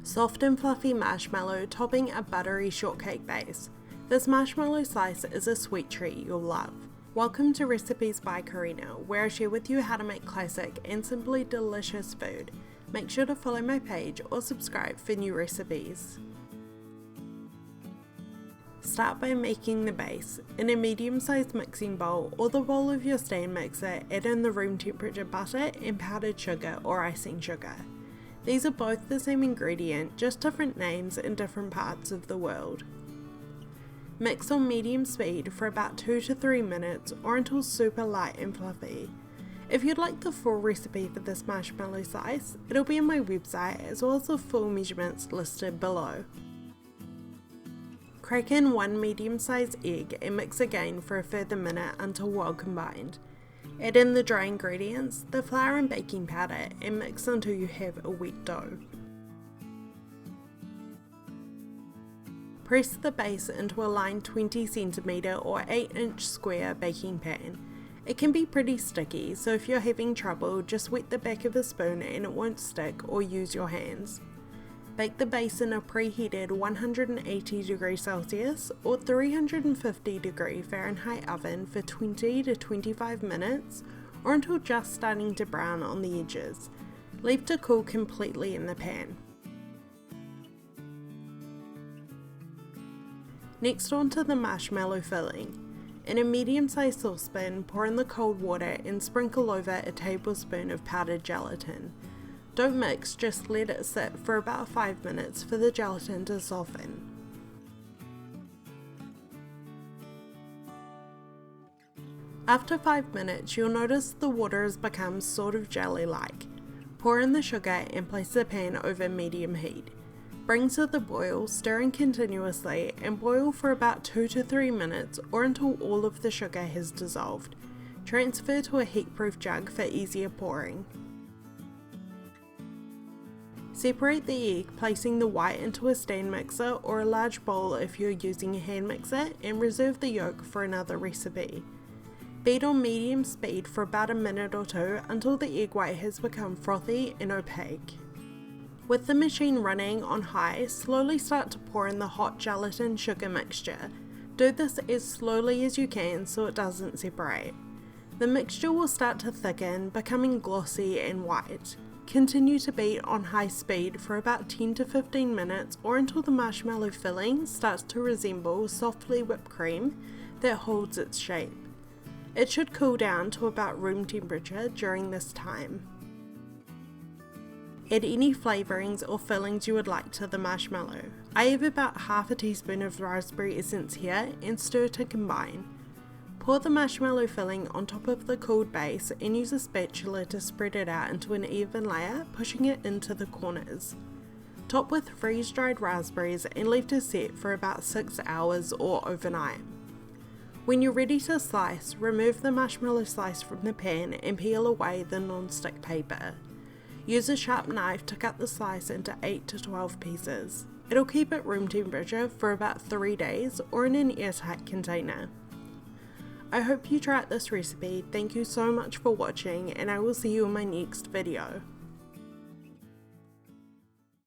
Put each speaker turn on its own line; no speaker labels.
Soft and fluffy marshmallow topping a buttery shortcake base. This marshmallow slice is a sweet treat you'll love. Welcome to Recipes by Karina, where I share with you how to make classic and simply delicious food. Make sure to follow my page or subscribe for new recipes. Start by making the base. In a medium-sized mixing bowl or the bowl of your stand mixer, add in the room temperature butter and powdered sugar or icing sugar. These are both the same ingredient, just different names in different parts of the world. Mix on medium speed for about 2 to 3 minutes or until super light and fluffy. If you'd like the full recipe for this marshmallow slice, it'll be on my website as well as the full measurements listed below. Crack in 1 medium-sized egg and mix again for a further minute until well combined. Add in the dry ingredients, the flour and baking powder, and mix until you have a wet dough. Press the base into a lined 20 cm or 8-inch square baking pan. It can be pretty sticky, so if you're having trouble, just wet the back of a spoon and it won't stick, or use your hands. Bake the base in a preheated 180 degrees Celsius or 350 degree Fahrenheit oven for 20 to 25 minutes or until just starting to brown on the edges. Leave to cool completely in the pan. Next, onto the marshmallow filling. In a medium-sized saucepan, pour in the cold water and sprinkle over a tablespoon of powdered gelatin. Don't mix, just let it sit for about 5 minutes for the gelatin to soften. After 5 minutes, you'll notice the water has become sort of jelly-like. Pour in the sugar and place the pan over medium heat. Bring to the boil, stirring continuously, and boil for about 2 to 3 minutes or until all of the sugar has dissolved. Transfer to a heatproof jug for easier pouring. Separate the egg, placing the white into a stand mixer or a large bowl if you're using a hand mixer, and reserve the yolk for another recipe. Beat on medium speed for about a minute or two until the egg white has become frothy and opaque. With the machine running on high, slowly start to pour in the hot gelatin sugar mixture. Do this as slowly as you can so it doesn't separate. The mixture will start to thicken, becoming glossy and white. Continue to beat on high speed for about 10 to 15 minutes or until the marshmallow filling starts to resemble softly whipped cream that holds its shape. It should cool down to about room temperature during this time. Add any flavourings or fillings you would like to the marshmallow. I have about half a teaspoon of raspberry essence here and stir to combine. Pour the marshmallow filling on top of the cooled base and use a spatula to spread it out into an even layer, pushing it into the corners. Top with freeze-dried raspberries and leave to set for about 6 hours or overnight. When you're ready to slice, remove the marshmallow slice from the pan and peel away the non-stick paper. Use a sharp knife to cut the slice into 8 to 12 pieces. It'll keep at room temperature for about 3 days or in an airtight container. I hope you try out this recipe. Thank you so much for watching, and I will see you in my next video.